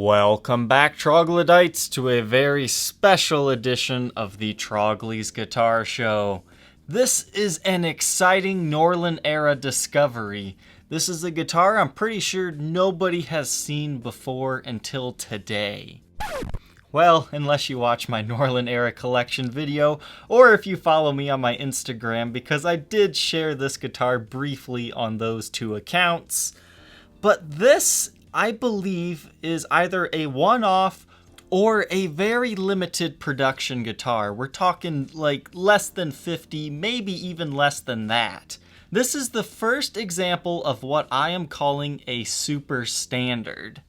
Welcome back, troglodytes, to a very special edition of the Trogly's Guitar Show. This is an exciting Norland era discovery. This is a guitar I'm pretty sure nobody has seen before until today. Well, unless you watch my Norland era collection video, or if you follow me on my Instagram, because I did share this guitar briefly on those two accounts. But this, I believe, is either a one-off or a very limited production guitar. We're talking like less than 50, maybe even less than that. This is the first example of what I am calling a super standard.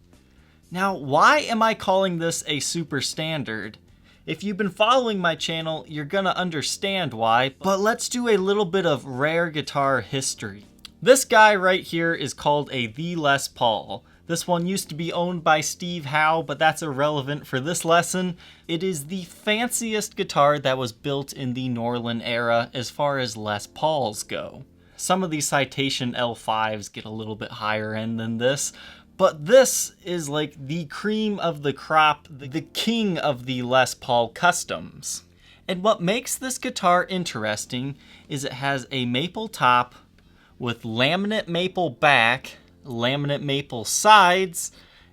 Now, why am I calling this a super standard? If you've been following my channel, you're gonna understand why, but let's do a little bit of rare guitar history. This guy right here is called a The Les Paul. This one used to be owned by Steve Howe, but that's irrelevant for this lesson. It is the fanciest guitar that was built in the Norland era as far as Les Pauls go. Some of these Citation L5s get a little bit higher end than this, but this is like the cream of the crop, the king of the Les Paul customs. And what makes this guitar interesting is it has a maple top with laminate maple back, laminate maple sides,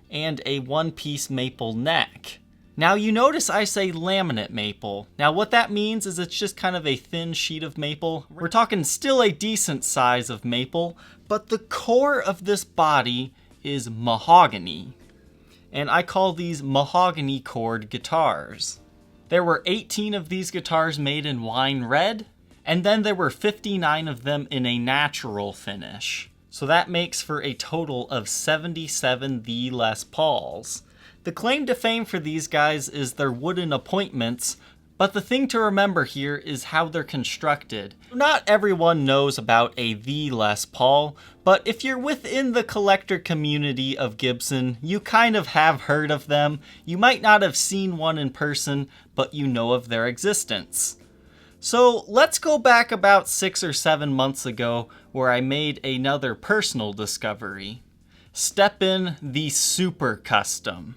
and a one-piece maple neck. Now you notice I say laminate maple. Now what that means is it's just kind of a thin sheet of maple. We're talking still a decent size of maple, but the core of this body is mahogany. And I call these mahogany cored guitars. There were 18 of these guitars made in wine red, and then there were 59 of them in a natural finish. So that makes for a total of 77 The Les Pauls. The claim to fame for these guys is their wooden appointments, but the thing to remember here is how they're constructed. Not everyone knows about a The Les Paul, but if you're within the collector community of Gibson, you kind of have heard of them. You might not have seen one in person, but you know of their existence. So let's go back about 6 or 7 months ago where I made another personal discovery. Step in the Super Custom.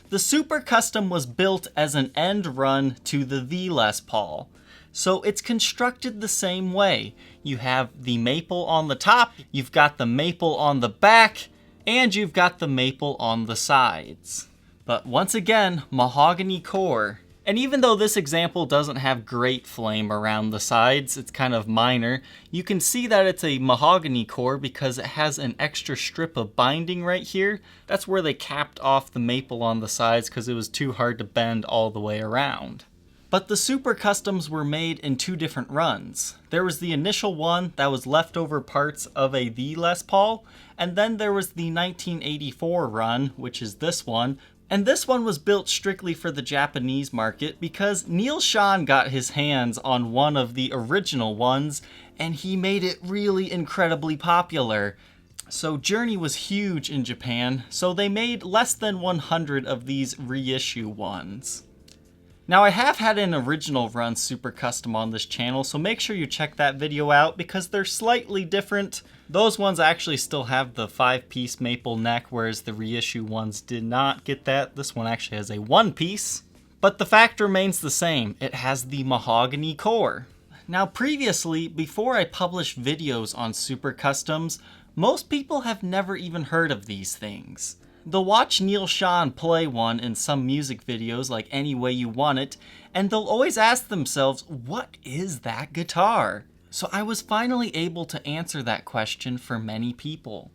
The Super Custom was built as an end run to the Les Paul. So it's constructed the same way. You have the maple on the top, you've got the maple on the back, and you've got the maple on the sides. But once again, mahogany core. And even though this example doesn't have great flame around the sides, it's kind of minor, you can see that it's a mahogany core because it has an extra strip of binding right here. That's where they capped off the maple on the sides because it was too hard to bend all the way around. But the Super Customs were made in 2 different runs. There was the initial one that was leftover parts of a The Les Paul, and then there was the 1984 run, which is this one. And this one was built strictly for the Japanese market because Neal Schon got his hands on one of the original ones and he made it really incredibly popular. So Journey was huge in Japan, so they made less than 100 of these reissue ones. Now I have had an original run Super Custom on this channel, so make sure you check that video out because they're slightly different. Those ones actually still have the 5-piece maple neck, whereas the reissue ones did not get that. This one actually has a 1-piece. But the fact remains the same. It has the mahogany core. Now previously, before I published videos on Super Customs, most people have never even heard of these things. They'll watch Neal Schon play one in some music videos like Any Way You Want It, and they'll always ask themselves, what is that guitar? So I was finally able to answer that question for many people.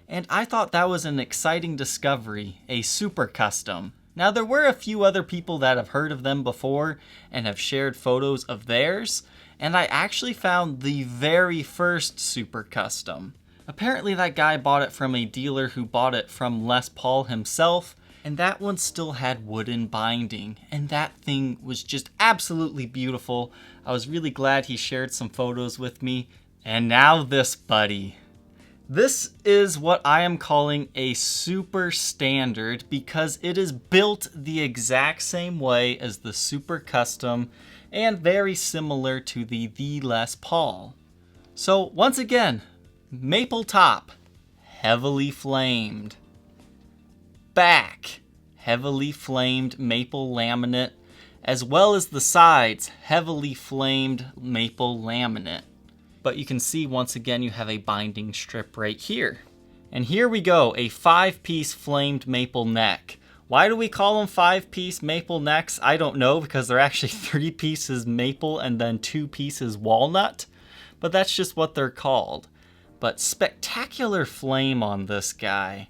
And I thought that was an exciting discovery, a Super Custom. Now there were a few other people that have heard of them before and have shared photos of theirs, and I actually found the very first Super Custom. Apparently that guy bought it from a dealer who bought it from Les Paul himself, and that one still had wooden binding, and that thing was just absolutely beautiful. I was really glad he shared some photos with me. And now this buddy. This is what I am calling a super standard because it is built the exact same way as the Super Custom and very similar to the Les Paul. So once again, maple top, heavily flamed. back, heavily flamed maple laminate, as well as the sides, heavily flamed maple laminate. But you can see once again you have a binding strip right here. And here we go, a 5-piece flamed maple neck. Why do we call them 5-piece maple necks? I don't know, because they're actually 3 pieces maple and then 2 pieces walnut. But that's just what they're called. But spectacular flame on this guy.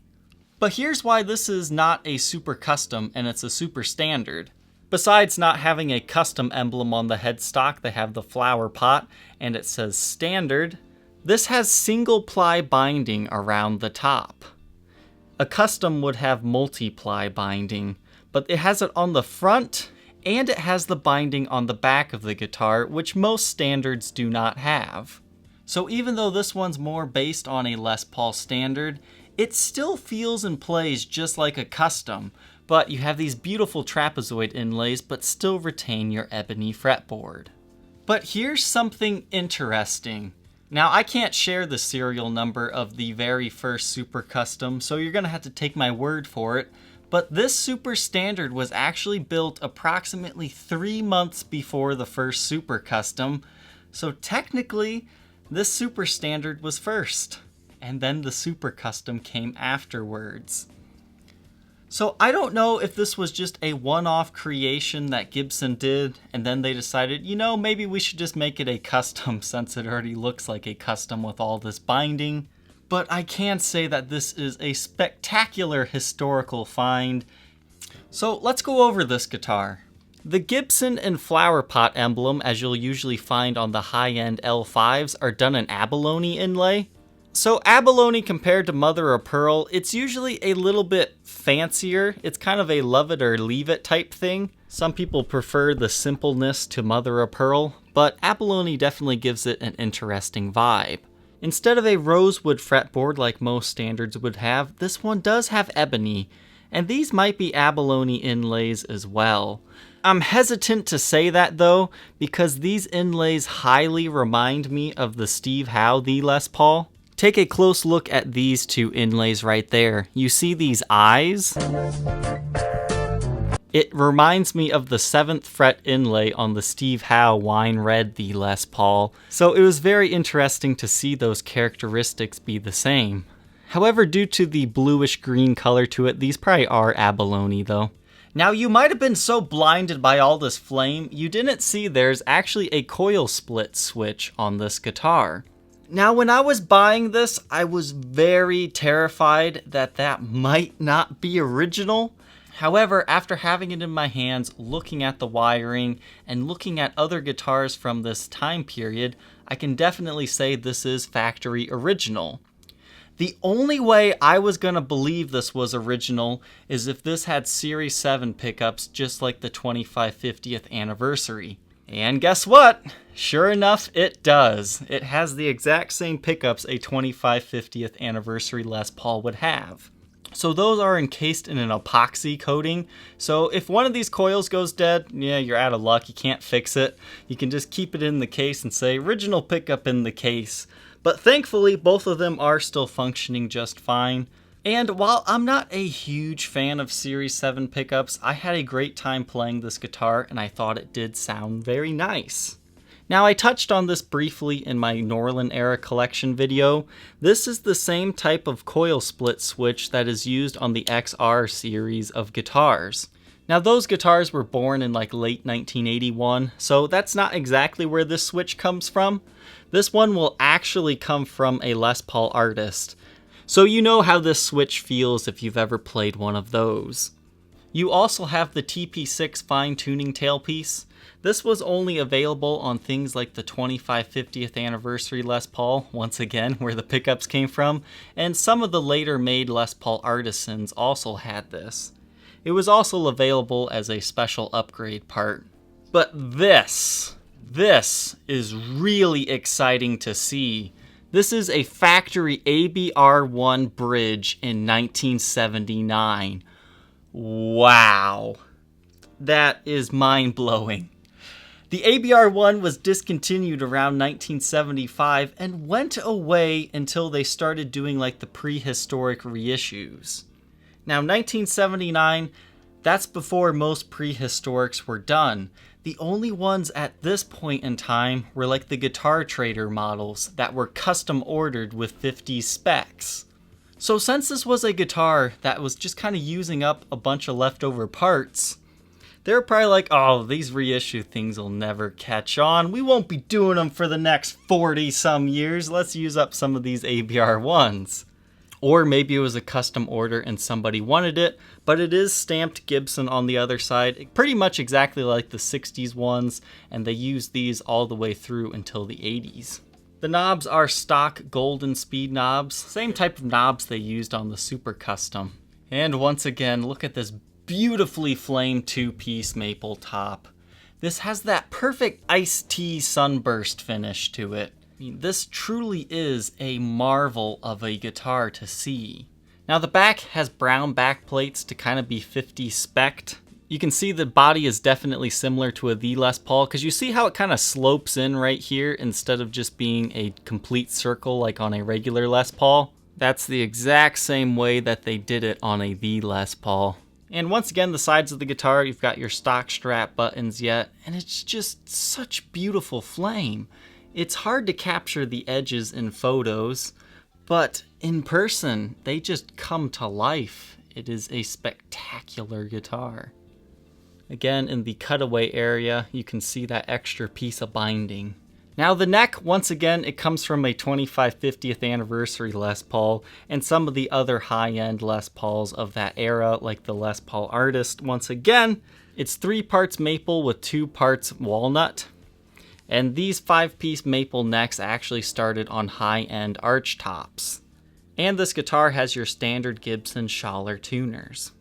But here's why this is not a super custom and it's a super standard. Besides not having a custom emblem on the headstock, they have the flower pot and it says standard. This has single ply binding around the top. A custom would have multi-ply binding, but it has it on the front and it has the binding on the back of the guitar, which most standards do not have. So even though this one's more based on a Les Paul standard, it still feels and plays just like a custom, but you have these beautiful trapezoid inlays but still retain your ebony fretboard. But here's something interesting. Now I can't share the serial number of the very first super custom, so you're gonna have to take my word for it, but this super standard was actually built approximately 3 months before the first super custom, so technically this super standard was first, and then the super custom came afterwards. So I don't know if this was just a one-off creation that Gibson did, and then they decided, you know, maybe we should just make it a custom since it already looks like a custom with all this binding. But I can say that this is a spectacular historical find. So let's go over this guitar. The Gibson and flower pot emblem, as you'll usually find on the high-end L5s, are done in abalone inlay. So abalone compared to mother of pearl, it's usually a little bit fancier. It's kind of a love it or leave it type thing. Some people prefer the simpleness to mother of pearl, but abalone definitely gives it an interesting vibe. Instead of a rosewood fretboard like most standards would have, this one does have ebony, and these might be abalone inlays as well. I'm hesitant to say that though, because these inlays highly remind me of the Steve Howe the Les Paul. Take a close look at these two inlays right there. You see these eyes? It reminds me of the 7th fret inlay on the Steve Howe Wine Red the Les Paul, so it was very interesting to see those characteristics be the same. However, due to the bluish green color to it, these probably are abalone though. Now you might have been so blinded by all this flame, you didn't see there's actually a coil split switch on this guitar. Now when I was buying this, I was very terrified that that might not be original. However, after having it in my hands, looking at the wiring, and looking at other guitars from this time period, I can definitely say this is factory original. The only way I was going to believe this was original is if this had Series 7 pickups just like the 2550th anniversary. And guess what? Sure enough, it does. It has the exact same pickups a 2550th anniversary Les Paul would have. So those are encased in an epoxy coating. So if one of these coils goes dead, yeah, you're out of luck. You can't fix it. You can just keep it in the case and say original pickup in the case. But thankfully, both of them are still functioning just fine. And while I'm not a huge fan of Series 7 pickups, I had a great time playing this guitar and I thought it did sound very nice. Now I touched on this briefly in my Norlin era collection video. This is the same type of coil split switch that is used on the XR series of guitars. Now those guitars were born in like late 1981, so that's not exactly where this switch comes from. This one will actually come from a Les Paul artist. So you know how this switch feels if you've ever played one of those. You also have the TP6 fine-tuning tailpiece. This was only available on things like the 2550th anniversary Les Paul, once again where the pickups came from, and some of the later made Les Paul artisans also had this. It was also available as a special upgrade part. But this is really exciting to see. This is a factory ABR1 bridge in 1979. Wow. That is mind-blowing. The ABR1 was discontinued around 1975 and went away until they started doing like the prehistoric reissues. Now 1979, that's before most prehistorics were done. The only ones at this point in time were like the Guitar Trader models that were custom ordered with 50s specs. So since this was a guitar that was just kind of using up a bunch of leftover parts, they were probably like, oh, these reissue things will never catch on. We won't be doing them for the next 40 some years. Let's use up some of these ABR ones. Or maybe it was a custom order and somebody wanted it, but it is stamped Gibson on the other side, pretty much exactly like the 60s ones, and they used these all the way through until the 80s. The knobs are stock golden speed knobs, same type of knobs they used on the Super Custom. And once again, look at this beautifully flamed two-piece maple top. This has that perfect iced tea sunburst finish to it. I mean, this truly is a marvel of a guitar to see. Now the back has brown back plates to kind of be 50 spec'd. You can see the body is definitely similar to a The Les Paul, because you see how it kind of slopes in right here instead of just being a complete circle like on a regular Les Paul. That's the exact same way that they did it on a The Les Paul. And once again, the sides of the guitar, you've got your stock strap buttons yet, and it's just such beautiful flame. It's hard to capture the edges in photos, but in person, they just come to life. It is a spectacular guitar. Again, in the cutaway area, you can see that extra piece of binding. Now the neck, once again, it comes from a 25 50th anniversary Les Paul and some of the other high-end Les Pauls of that era, like the Les Paul Artist. Once again, it's 3 parts maple with 2 parts walnut. And these 5-piece maple necks actually started on high-end arch tops. And this guitar has your standard Gibson Schaller tuners.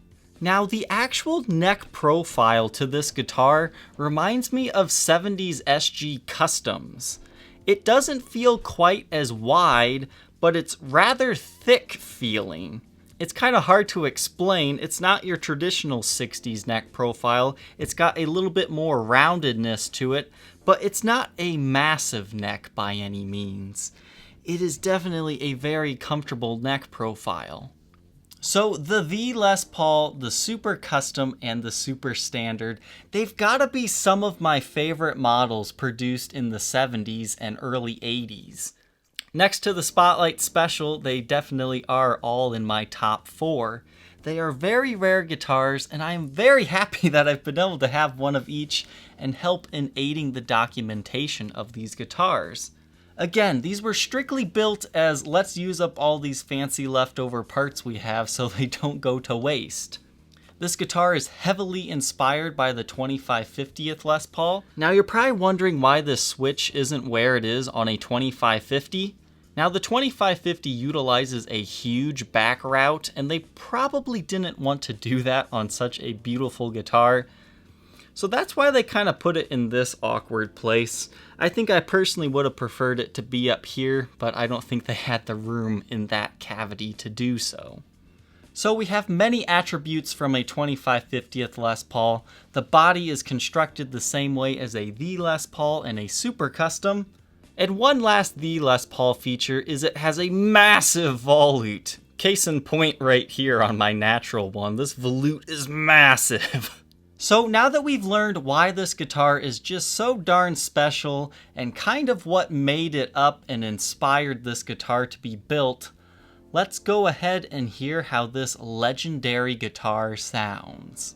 Now the actual neck profile to this guitar reminds me of 70s SG Customs. It doesn't feel quite as wide, but it's rather thick feeling. It's kind of hard to explain. It's not your traditional 60s neck profile. It's got a little bit more roundedness to it, but it's not a massive neck by any means. It is definitely a very comfortable neck profile. So the Les Paul, the Super Custom, and the Super Standard, they've got to be some of my favorite models produced in the 70s and early 80s. Next to the Spotlight Special, they definitely are all in my top 4. They are very rare guitars, and I am very happy that I've been able to have one of each and help in aiding the documentation of these guitars. Again, these were strictly built as let's use up all these fancy leftover parts we have so they don't go to waste. This guitar is heavily inspired by the 25 50th Les Paul. Now you're probably wondering why this switch isn't where it is on a 25 50. Now the 25 50 utilizes a huge back route, and they probably didn't want to do that on such a beautiful guitar. So that's why they kind of put it in this awkward place. I think I personally would have preferred it to be up here, but I don't think they had the room in that cavity to do so. So we have many attributes from a 25 50th Les Paul. The body is constructed the same way as a The Les Paul and a Super Custom. And one last The Les Paul feature is it has a massive volute. Case in point right here on my natural one, this volute is massive. So now that we've learned why this guitar is just so darn special and kind of what made it up and inspired this guitar to be built, let's go ahead and hear how this legendary guitar sounds.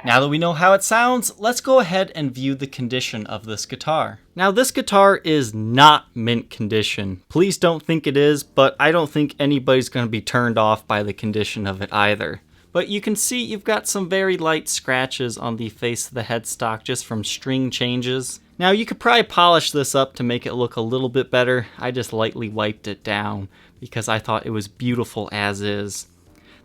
Now that we know how it sounds, let's go ahead and view the condition of this guitar. Now this guitar is not mint condition. Please don't think it is, but I don't think anybody's going to be turned off by the condition of it either. But you can see you've got some very light scratches on the face of the headstock just from string changes. Now you could probably polish this up to make it look a little bit better. I just lightly wiped it down because I thought it was beautiful as is.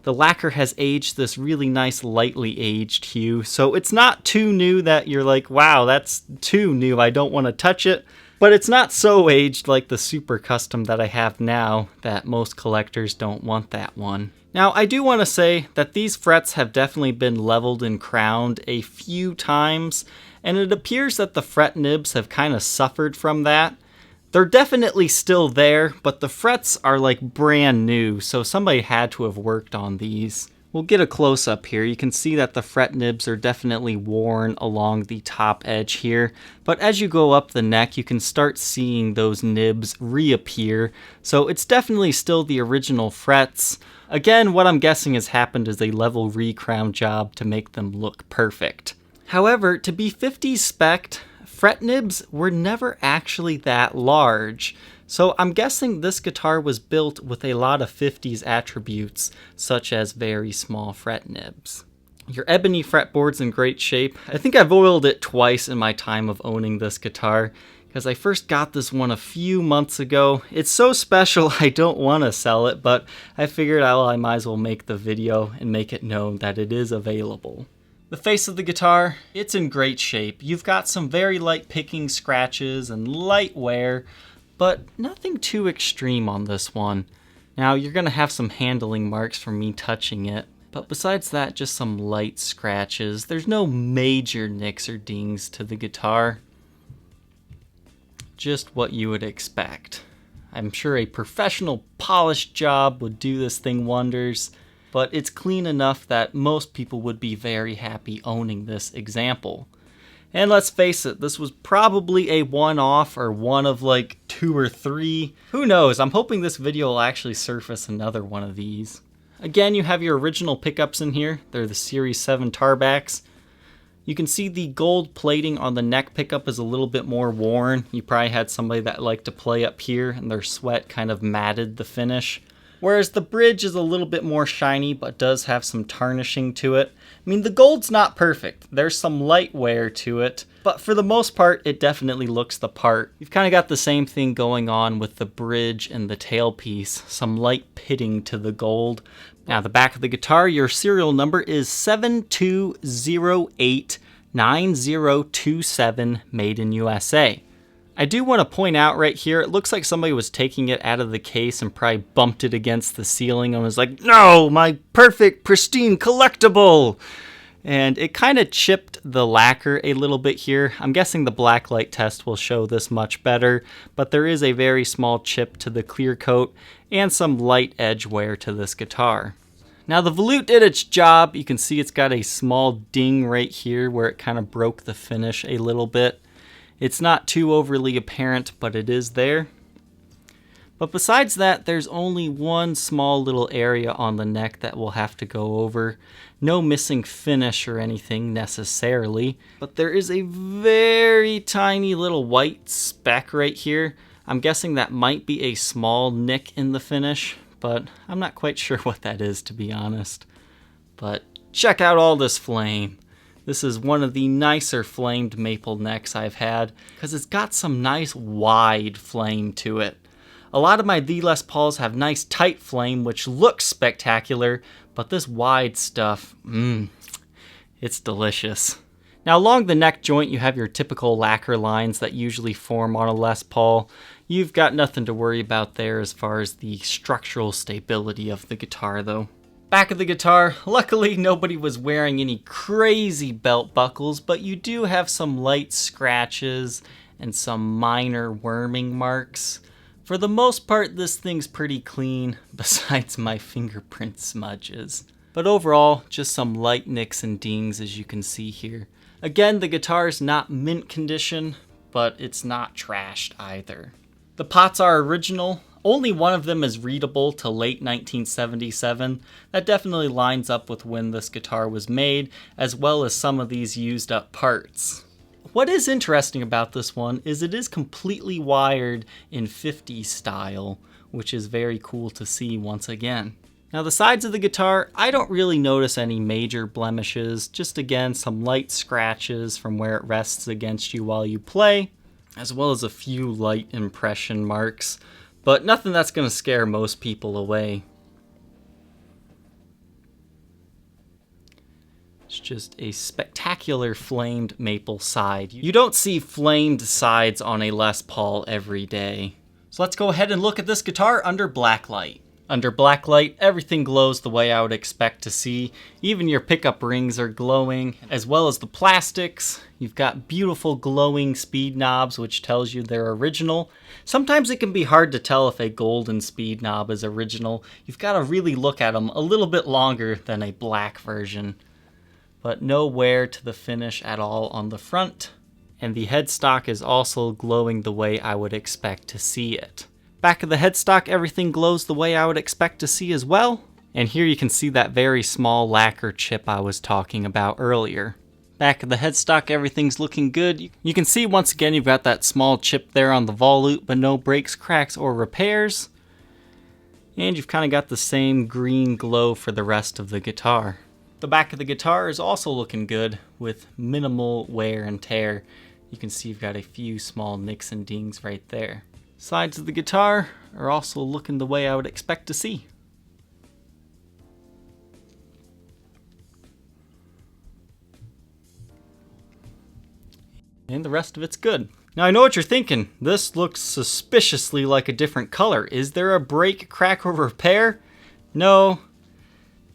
The lacquer has aged this really nice lightly aged hue, so it's not too new that you're like, wow, that's too new, I don't want to touch it. But it's not so aged like the Super Custom that I have now that most collectors don't want that one. Now I do want to say that these frets have definitely been leveled and crowned a few times, and it appears that the fret nibs have kind of suffered from that. They're definitely still there, but the frets are like brand new, so somebody had to have worked on these. We'll get a close-up here. You can see that the fret nibs are definitely worn along the top edge here, but as you go up the neck, you can start seeing those nibs reappear, so it's definitely still the original frets. Again, what I'm guessing has happened is a level recrown job to make them look perfect. However, to be 50s spec'd, fret nibs were never actually that large, so I'm guessing this guitar was built with a lot of 50s attributes, such as very small fret nibs. Your ebony fretboard's in great shape. I think I've oiled it twice in my time of owning this guitar, because I first got this one a few months ago. It's so special I don't want to sell it, but I figured I might as well make the video and make it known that it is available. The face of the guitar, it's in great shape. You've got some very light picking scratches and light wear, but nothing too extreme on this one. Now you're going to have some handling marks from me touching it, but besides that, just some light scratches. There's no major nicks or dings to the guitar. Just what you would expect. I'm sure a professional polished job would do this thing wonders, but it's clean enough that most people would be very happy owning this example. And let's face it, this was probably a one-off or one of like 2 or 3. Who knows? I'm hoping this video will actually surface another one of these. Again, you have your original pickups in here. They're the Series 7 tarbacks. You can see the gold plating on the neck pickup is a little bit more worn. You probably had somebody that liked to play up here and their sweat kind of matted the finish. Whereas the bridge is a little bit more shiny, but does have some tarnishing to it. I mean, the gold's not perfect. There's some light wear to it, but for the most part, it definitely looks the part. You've kind of got the same thing going on with the bridge and the tailpiece, some light pitting to the gold. Now, the back of the guitar, your serial number is 72089027, made in USA. I do want to point out right here, it looks like somebody was taking it out of the case and probably bumped it against the ceiling and was like, no, my perfect, pristine collectible! And it kind of chipped the lacquer a little bit here. I'm guessing the blacklight test will show this much better, but there is a very small chip to the clear coat and some light edge wear to this guitar. Now the volute did its job. You can see it's got a small ding right here where it kind of broke the finish a little bit. It's not too overly apparent, but it is there. But besides that, there's only one small little area on the neck that we'll have to go over. No missing finish or anything necessarily, but there is a very tiny little white speck right here. I'm guessing that might be a small nick in the finish, but I'm not quite sure what that is, to be honest. But check out all this flame. This is one of the nicer flamed maple necks I've had because it's got some nice wide flame to it. A lot of my The Les Pauls have nice tight flame which looks spectacular, but this wide stuff, it's delicious. Now along the neck joint you have your typical lacquer lines that usually form on a Les Paul. You've got nothing to worry about there as far as the structural stability of the guitar though. Back of the guitar, luckily nobody was wearing any crazy belt buckles, but you do have some light scratches and some minor worming marks. For the most part, this thing's pretty clean, besides my fingerprint smudges. But overall, just some light nicks and dings as you can see here. Again, the guitar's not mint condition, but it's not trashed either. The pots are original. Only one of them is readable to late 1977. That definitely lines up with when this guitar was made, as well as some of these used up parts. What is interesting about this one is it is completely wired in 50s style, which is very cool to see once again. Now the sides of the guitar, I don't really notice any major blemishes, just again some light scratches from where it rests against you while you play, as well as a few light impression marks, but nothing that's going to scare most people away. It's just a spectacular flamed maple side. You don't see flamed sides on a Les Paul every day. So let's go ahead and look at this guitar under blacklight. Under blacklight, everything glows the way I would expect to see. Even your pickup rings are glowing, as well as the plastics. You've got beautiful glowing speed knobs, which tells you they're original. Sometimes it can be hard to tell if a golden speed knob is original. You've got to really look at them a little bit longer than a black version. But no wear to the finish at all on the front. And the headstock is also glowing the way I would expect to see it. Back of the headstock, everything glows the way I would expect to see as well. And here you can see that very small lacquer chip I was talking about earlier. Back of the headstock, everything's looking good. You can see once again you've got that small chip there on the volute, but no breaks, cracks, or repairs. And you've kind of got the same green glow for the rest of the guitar. The back of the guitar is also looking good with minimal wear and tear. You can see you've got a few small nicks and dings right there. Sides of the guitar are also looking the way I would expect to see. And the rest of it's good. Now I know what you're thinking. This looks suspiciously like a different color. Is there a break, crack, or repair? No.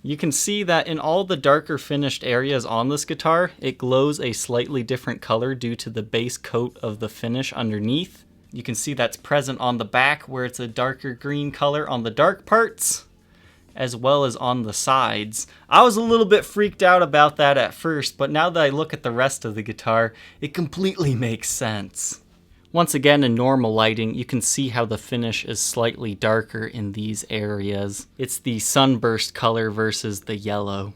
You can see that in all the darker finished areas on this guitar, it glows a slightly different color due to the base coat of the finish underneath. You can see that's present on the back where it's a darker green color on the dark parts, as well as on the sides. I was a little bit freaked out about that at first, but now that I look at the rest of the guitar, it completely makes sense. Once again, in normal lighting, you can see how the finish is slightly darker in these areas. It's the sunburst color versus the yellow.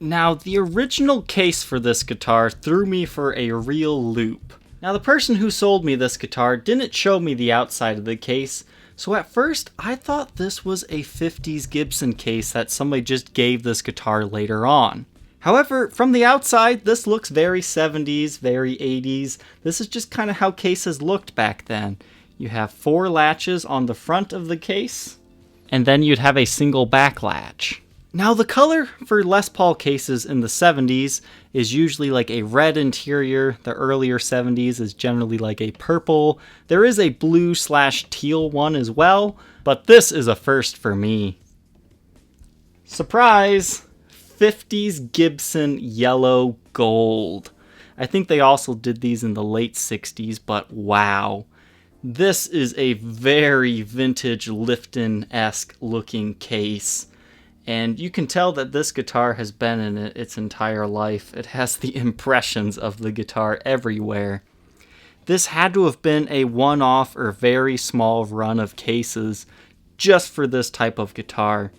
Now, the original case for this guitar threw me for a real loop. Now, the person who sold me this guitar didn't show me the outside of the case, so at first I thought this was a 50s Gibson case that somebody just gave this guitar later on. However, from the outside, this looks very 70s, very 80s. This is just kind of how cases looked back then. You have 4 latches on the front of the case, and then you'd have a single back latch. Now, the color for Les Paul cases in the 70s is usually like a red interior. The earlier 70s is generally like a purple. There is a blue/teal one as well, but this is a first for me. Surprise! 50s Gibson yellow gold. I think they also did these in the late 60s, but wow. This is a very vintage Lifton-esque looking case. And you can tell that this guitar has been in it its entire life. It has the impressions of the guitar everywhere. This had to have been a one-off or very small run of cases just for this type of guitar.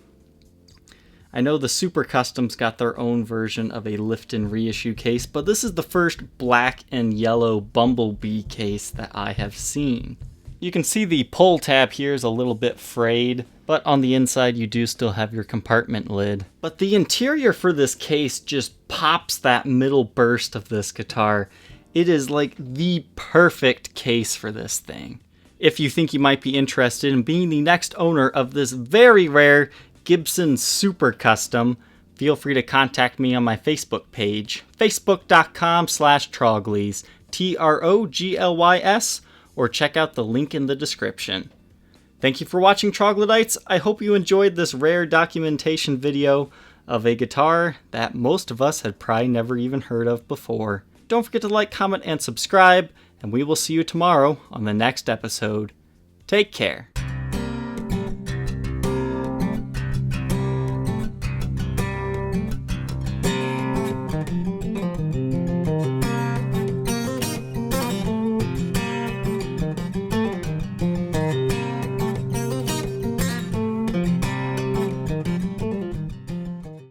I know the Super Customs got their own version of a Lifton reissue case, but this is the first black and yellow Bumblebee case that I have seen. You can see the pull tab here is a little bit frayed, but on the inside you do still have your compartment lid. But the interior for this case just pops that middle burst of this guitar. It is like the perfect case for this thing. If you think you might be interested in being the next owner of this very rare Gibson Super Custom, feel free to contact me on my Facebook page, facebook.com/Troglys, Troglys, or check out the link in the description. Thank you for watching, Troglodytes. I hope you enjoyed this rare documentation video of a guitar that most of us had probably never even heard of before. Don't forget to like, comment, and subscribe, and we will see you tomorrow on the next episode. Take care.